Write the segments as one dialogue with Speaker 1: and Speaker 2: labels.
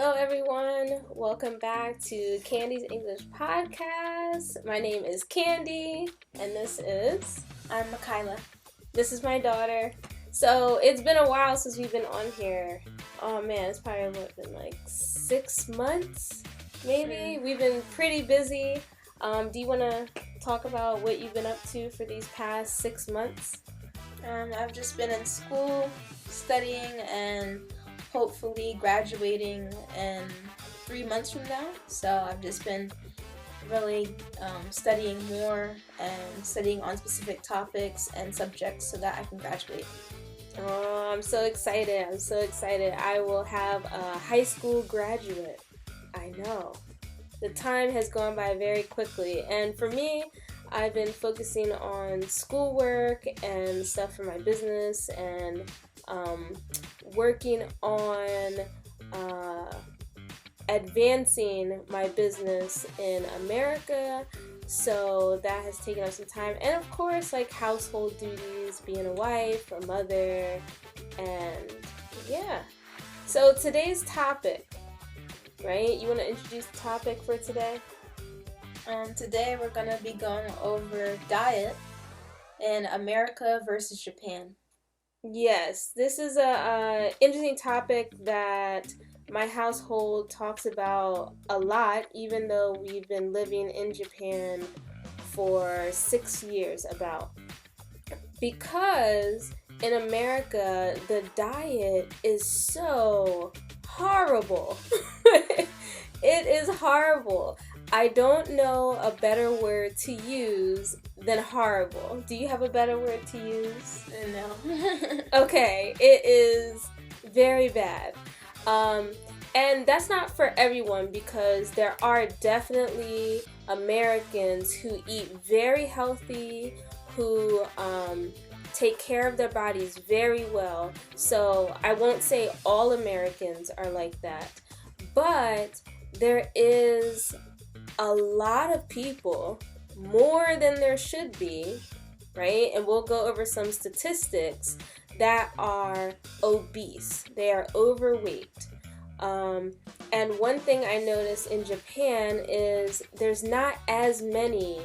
Speaker 1: Hello everyone, welcome back to Candy's English Podcast. My name is Candy, and
Speaker 2: I'm Michaela.
Speaker 1: This is my daughter. So it's been a while since we've been on here. Oh man, it's probably been like 6 months, maybe? We've been pretty busy. Do you want to talk about what you've been up to for these past 6 months?
Speaker 2: I've just been in school, studying, and hopefully graduating in 3 months from now. So I've just been really studying more and studying on specific topics and subjects so that I can graduate.
Speaker 1: Oh, I'm so excited. I will have a high school graduate. I know. The time has gone by very quickly. And for me, I've been focusing on schoolwork and stuff for my business and working on advancing my business in America. So that has taken up some time. And of course, like household duties, being a wife, a mother, and yeah. So today's topic, right? You want to introduce the topic for today?
Speaker 2: Today we're going to be going over diet in America versus Japan.
Speaker 1: Yes, this is a interesting topic that my household talks about a lot, even though we've been living in Japan for 6 years about. Because in America, the diet is so horrible. It is horrible. I don't know a better word to use than horrible. Do you have a better word to use?
Speaker 2: No.
Speaker 1: Okay, it is very bad. And that's not for everyone, because there are definitely Americans who eat very healthy, who take care of their bodies very well. So I won't say all Americans are like that, but there is a lot of people, more than there should be, right? And we'll go over some statistics that are obese. They are overweight. And one thing I noticed in Japan is there's not as many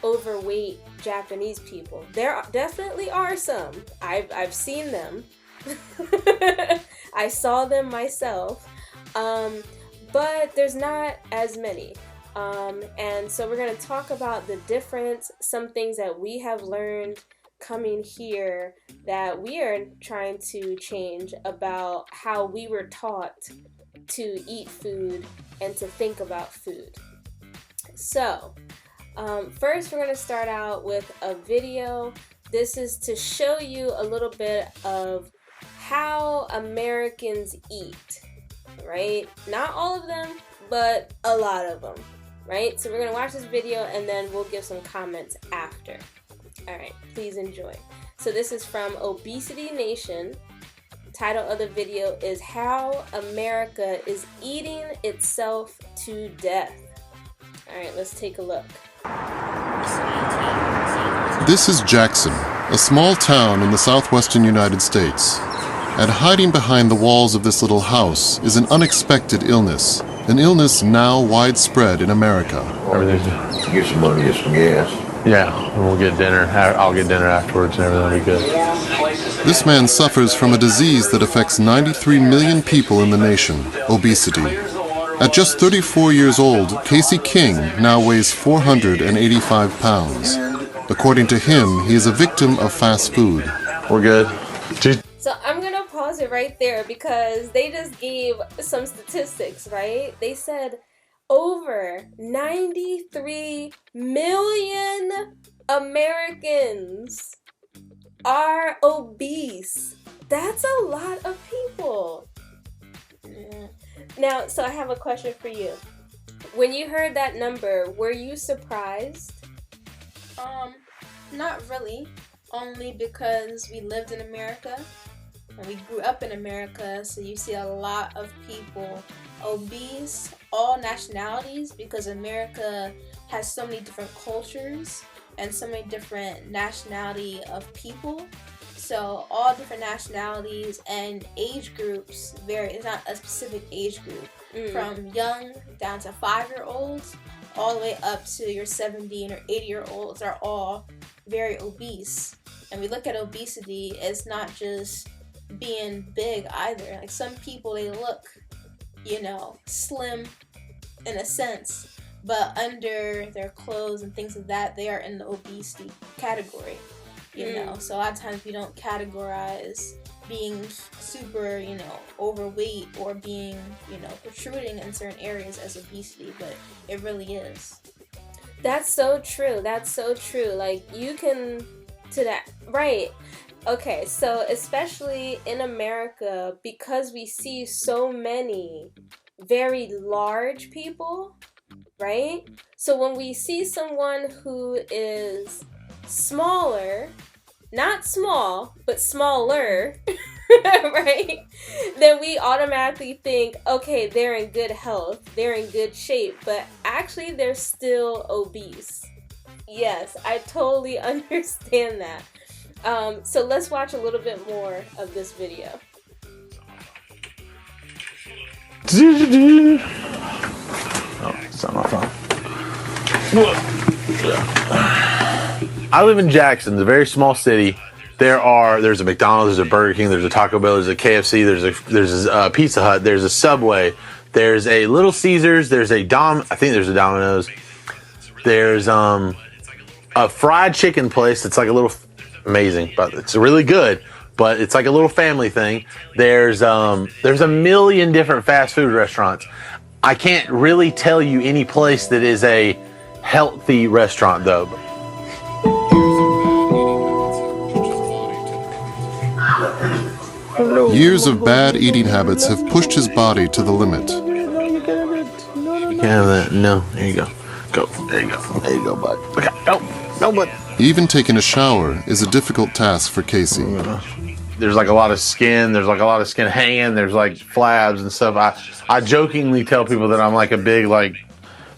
Speaker 1: overweight Japanese people. There definitely are some. I've seen them. I saw them myself. But there's not as many. And so we're going to talk about the difference, some things that we have learned coming here that we are trying to change about how we were taught to eat food and to think about food. So, first we're going to start out with a video. This is to show you a little bit of how Americans eat, right? Not all of them, but a lot of them, right? So we're going to watch this video and then we'll give some comments after. All right, please enjoy. So this is from Obesity Nation. Title of the video is How America is Eating Itself to Death. All right, let's take a look.
Speaker 3: This is Jackson, a small town in the southwestern United States. And hiding behind the walls of this little house is an unexpected illness, an illness now widespread in America.
Speaker 4: Everything. Get some money, get some gas.
Speaker 5: Yeah, and we'll get dinner. I'll get dinner afterwards and everything will be good.
Speaker 3: This man suffers from a disease that affects 93 million people in the nation, obesity. At just 34 years old, Casey King now weighs 485 pounds. According to him, he is a victim of fast food.
Speaker 5: We're good.
Speaker 1: So I'm going to pause it right there because they just gave some statistics, right? They said over 93 million Americans are obese. That's a lot of people. Now, so I have a question for you. When you heard that number, were you surprised?
Speaker 2: Not really. Only because we lived in America and we grew up in America, so you see a lot of people obese, all nationalities, because America has so many different cultures and so many different nationality of people. So all different nationalities and age groups vary. It's not a specific age group. From young down to 5-year-olds all the way up to your 70 or 80-year-olds are all very obese. And we look at obesity as not just being big either. Like some people, they look, slim in a sense, but under their clothes and things like that, they are in the obesity category. So a lot of times we don't categorize being super, overweight or being, protruding in certain areas as obesity, but it really is.
Speaker 1: That's so true. That's so true. Like, you can, to that, right. Okay, so especially in America, because we see so many very large people, right? So when we see someone who is smaller, not small, but smaller, right? Then we automatically think, okay, they're in good health, they're in good shape, but actually they're still obese. Yes, I totally understand that. So let's watch a little bit more of this video.
Speaker 5: Oh, it's not my phone. I live in Jackson, it's a very small city. There's a McDonald's, there's a Burger King, there's a Taco Bell, there's a KFC, there's a Pizza Hut, there's a Subway, there's a Little Caesars, there's a I think there's a Domino's. There's a fried chicken place that's like a little amazing, but it's really good, but it's like a little family thing. There's a million different fast food restaurants. I can't really tell you any place that is a healthy restaurant though.
Speaker 3: Years of bad eating habits have pushed his body to the limit.
Speaker 5: You can't have that. No, there you go. Go. There you go. There you go, bud. Okay. No, bud.
Speaker 3: Even taking a shower is a difficult task for Casey.
Speaker 5: There's like a lot of skin. There's like a lot of skin hanging. There's like flabs and stuff. I jokingly tell people that I'm like a big like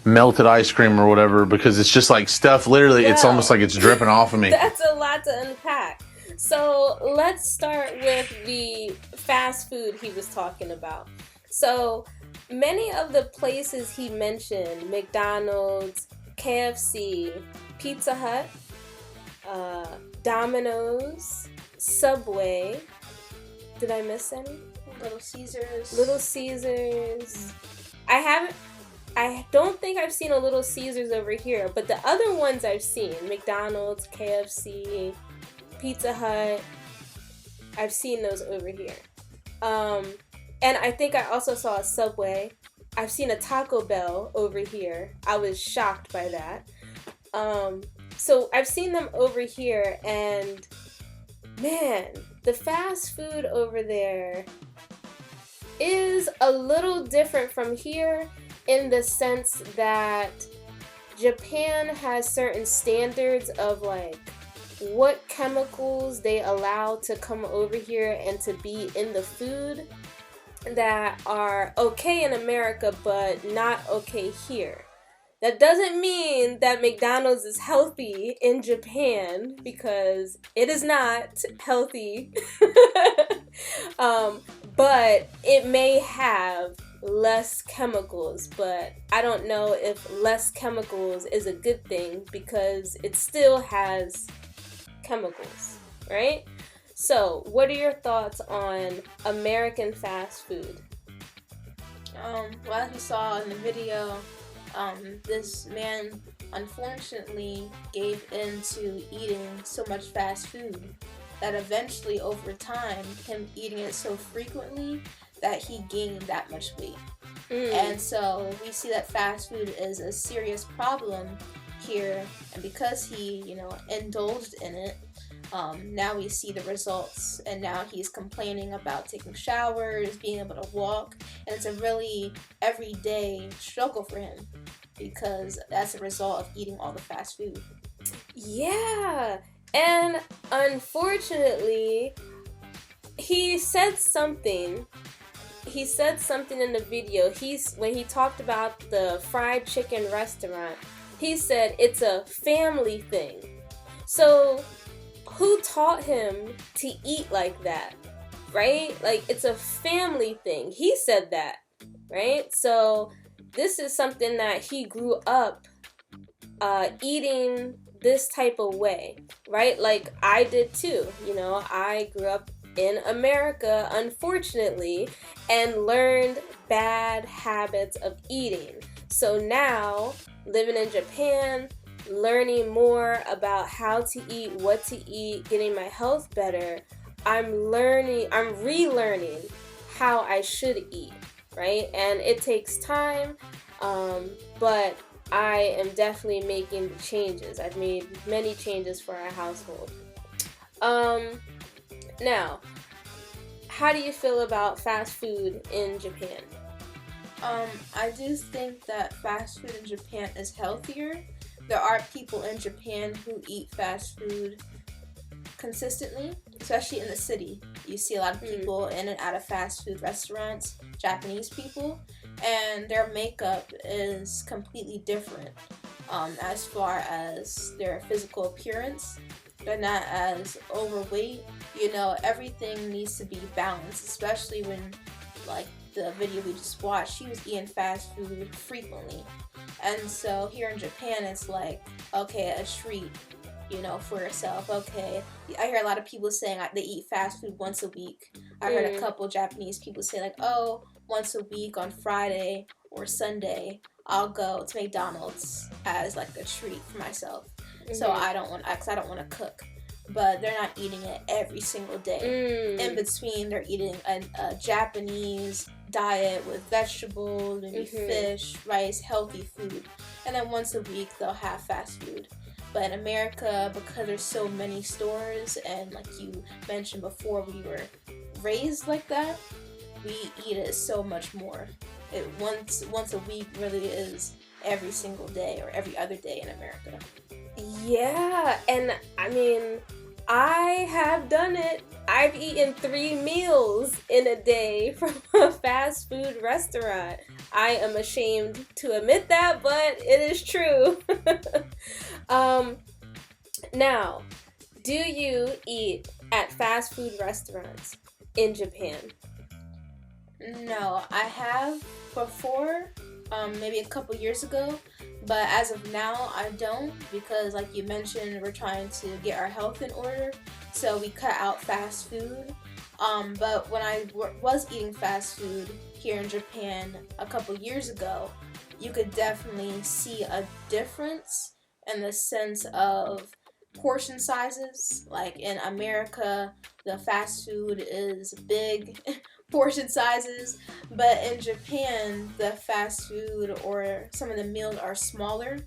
Speaker 5: melted ice cream or whatever because it's just like stuff. Literally, it's almost like it's dripping off of me.
Speaker 1: That's a lot to unpack. So let's start with the fast food he was talking about. So many of the places he mentioned, McDonald's, KFC, Pizza Hut, Domino's, Subway. Did I miss any?
Speaker 2: Little Caesars.
Speaker 1: Little Caesars. I don't think I've seen a Little Caesars over here, but the other ones I've seen, McDonald's, KFC, Pizza Hut, I've seen those over here. And I think I also saw a Subway. I've seen a Taco Bell over here. I was shocked by that. So I've seen them over here, and man, the fast food over there is a little different from here in the sense that Japan has certain standards of like what chemicals they allow to come over here and to be in the food that are okay in America but not okay here. That doesn't mean that McDonald's is healthy in Japan, because it is not healthy. But it may have less chemicals, but I don't know if less chemicals is a good thing because it still has chemicals, right? So, what are your thoughts on American fast food?
Speaker 2: Well, as we saw in the video, this man unfortunately gave in to eating so much fast food that eventually over time, him eating it so frequently that he gained that much weight. And so we see that fast food is a serious problem here, and because he, indulged in it, now we see the results, and now he's complaining about taking showers, being able to walk, and it's a really everyday struggle for him because that's a result of eating all the fast food.
Speaker 1: Yeah, and unfortunately, he said something in the video. When he talked about the fried chicken restaurant, he said it's a family thing. So who taught him to eat like that, right? Like, it's a family thing. He said that, right? So this is something that he grew up eating this type of way, right? Like I did too. You know, I grew up in America, unfortunately, and learned bad habits of eating. So now, living in Japan, learning more about how to eat, what to eat, getting my health better, I'm relearning how I should eat, right? And it takes time, but I am definitely making the changes. I've made many changes for our household. Now, how do you feel about fast food in Japan?
Speaker 2: I do think that fast food in Japan is healthier. There are people in Japan who eat fast food consistently, especially in the city. You see a lot of people in and out of fast food restaurants, Japanese people, and their makeup is completely different as far as their physical appearance. They're not as overweight. You know, everything needs to be balanced, especially when, like, the video we just watched, she was eating fast food frequently. And so here in Japan, it's like, okay, a treat, you know, for yourself. Okay, I hear a lot of people saying they eat fast food once a week. I heard a couple Japanese people say like, oh, once a week on Friday or Sunday, I'll go to McDonald's as like a treat for myself. So I don't want, because I don't want to cook. But they're not eating it every single day. In between, they're eating a Japanese diet with vegetables, maybe fish, rice, healthy food. And then once a week, they'll have fast food. But in America, because there's so many stores, and like you mentioned before, we were raised like that, we eat it so much more. It once a week really is every single day or every other day in America.
Speaker 1: Yeah, and I mean, I have done it. I've eaten 3 meals in a day from a fast food restaurant. I am ashamed to admit that, but it is true. Now, do you eat at fast food restaurants in Japan?
Speaker 2: No, I have before, maybe a couple years ago, but as of now, I don't, because like you mentioned, we're trying to get our health in order, so we cut out fast food. But when I was eating fast food here in Japan a couple years ago, you could definitely see a difference in the sense of portion sizes. Like in America, the fast food is big portion sizes, but in Japan, the fast food or some of the meals are smaller.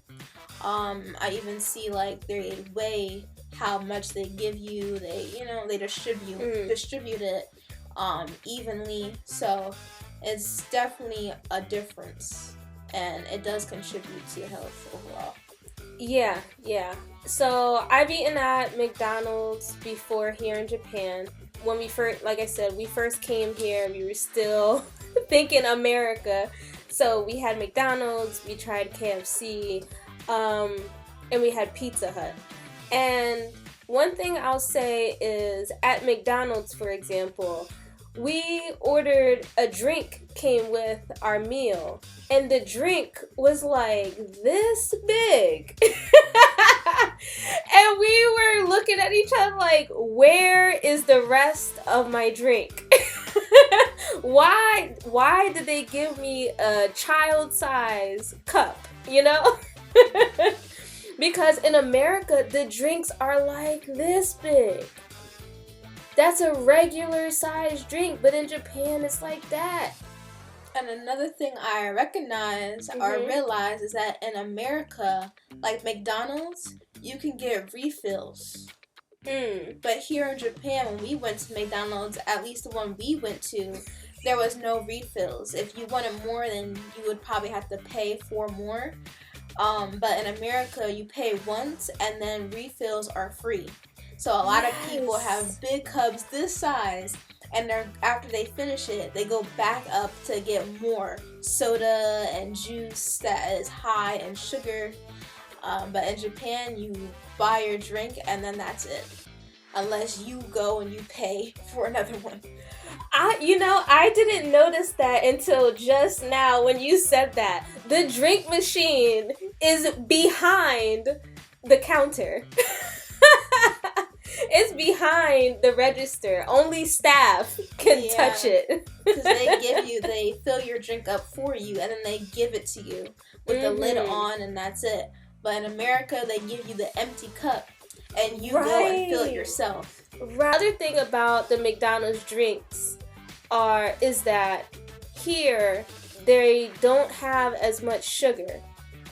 Speaker 2: I even see like they weigh how much they give you. They distribute it evenly. So it's definitely a difference, and it does contribute to your health overall.
Speaker 1: Yeah. So I've eaten at McDonald's before here in Japan. When we first, like I said, we first came here, we were still thinking America. So we had McDonald's, we tried KFC, and we had Pizza Hut. And one thing I'll say is at McDonald's, for example, we ordered a drink came with our meal, and the drink was like this big. And we were looking at each other like, where is the rest of my drink? Why did they give me a child size cup, you know? Because in America, the drinks are like this big. That's a regular size drink, but in Japan, it's like that.
Speaker 2: And another thing I recognize or realize is that in America, like McDonald's, you can get refills. But here in Japan, when we went to McDonald's, at least the one we went to, there was no refills. If you wanted more, then you would probably have to pay for more. But in America, you pay once, and then refills are free. So a lot of people have big cups this size, and after they finish it, they go back up to get more soda and juice that is high in sugar. But in Japan, you buy your drink, and then that's it. unless you go and you pay for another one.
Speaker 1: I didn't notice that until just now when you said that. The drink machine is behind the counter. It's behind the register. Only staff can touch it.
Speaker 2: Because they fill your drink up for you, and then they give it to you with the lid on, and that's it. But in America, they give you the empty cup, and you go and fill it yourself.
Speaker 1: Other thing about the McDonald's drinks is that here they don't have as much sugar.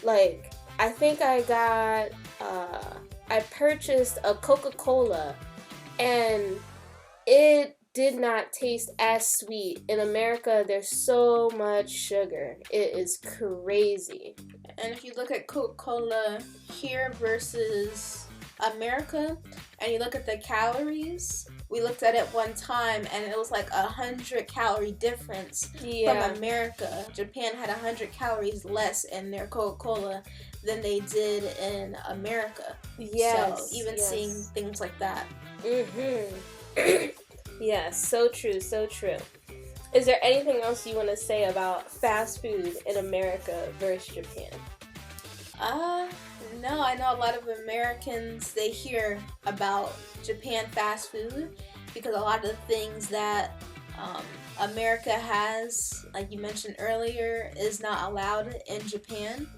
Speaker 1: Like, I think I purchased a Coca-Cola and it did not taste as sweet. In America, there's so much sugar. It is crazy.
Speaker 2: And if you look at Coca-Cola here versus America, and you look at the calories, we looked at it one time and it was like 100 calorie difference from America. Japan had 100 calories less in their Coca-Cola than they did in America. So even seeing things like that.
Speaker 1: Yes, so true, so true. Is there anything else you want to say about fast food in America versus Japan?
Speaker 2: No, I know a lot of Americans, they hear about Japan fast food because a lot of the things that America has, like you mentioned earlier, is not allowed in Japan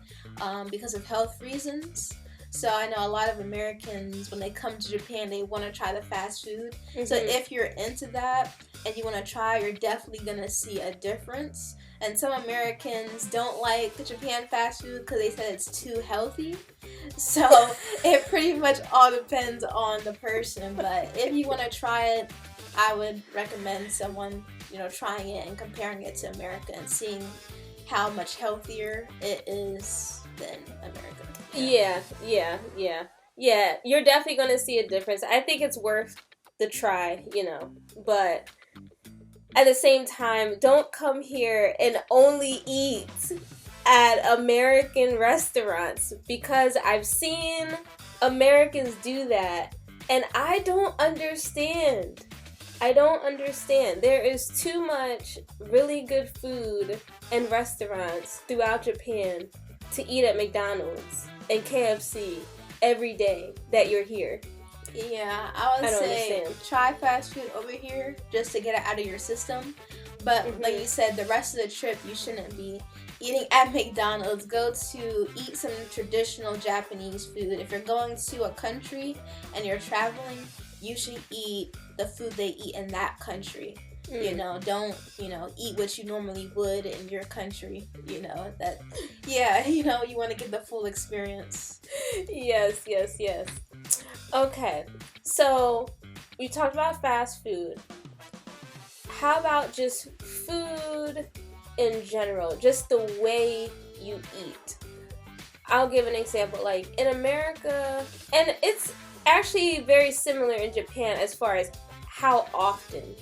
Speaker 2: because of health reasons. So I know a lot of Americans, when they come to Japan, they want to try the fast food. So if you're into that and you want to try, you're definitely going to see a difference. And some Americans don't like Japan fast food because they said it's too healthy. So it pretty much all depends on the person. But if you want to try it, I would recommend someone, trying it and comparing it to America and seeing how much healthier it is than America.
Speaker 1: Yeah. You're definitely going to see a difference. I think it's worth the try, but at the same time, don't come here and only eat at American restaurants, because I've seen Americans do that and I don't understand. There is too much really good food and restaurants throughout Japan to eat at McDonald's and KFC every day that you're here.
Speaker 2: Yeah, I would say try fast food over here just to get it out of your system. But like you said, the rest of the trip you shouldn't be eating at McDonald's. Go to eat some traditional Japanese food. If you're going to a country and you're traveling, you should eat the food they eat in that country. Don't, eat what you normally would in your country. You want to get the full experience.
Speaker 1: Yes. Okay, so we talked about fast food. How about just food in general? Just the way you eat. I'll give an example. Like in America, and it's actually very similar in Japan as far as how often.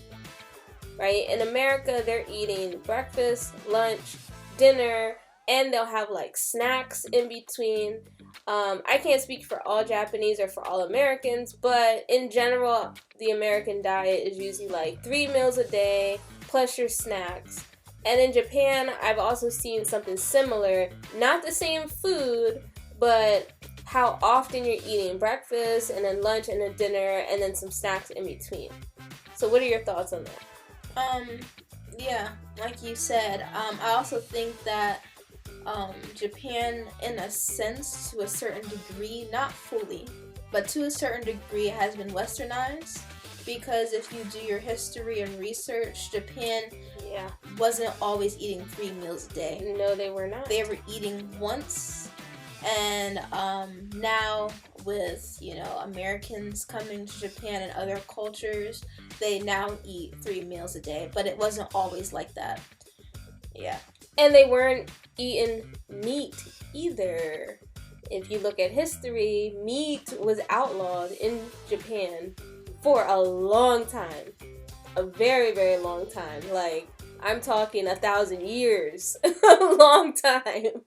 Speaker 1: Right? In America, they're eating breakfast, lunch, dinner, and they'll have like snacks in between. I can't speak for all Japanese or for all Americans, but in general, the American diet is usually like 3 meals a day plus your snacks. And in Japan, I've also seen something similar. Not the same food, but how often you're eating breakfast and then lunch and then dinner and then some snacks in between. So what are your thoughts on that?
Speaker 2: Yeah, like you said, I also think that Japan, in a sense, to a certain degree, not fully, but to a certain degree, has been westernized. Because if you do your history and research, Japan wasn't always eating 3 meals a day.
Speaker 1: No, they were not.
Speaker 2: They were eating once. And now with, Americans coming to Japan and other cultures, they now eat 3 meals a day. But it wasn't always like that. Yeah.
Speaker 1: And they weren't eating meat either. If you look at history, meat was outlawed in Japan for a long time. A very, very long time. Like, I'm talking 1,000 years. A long time.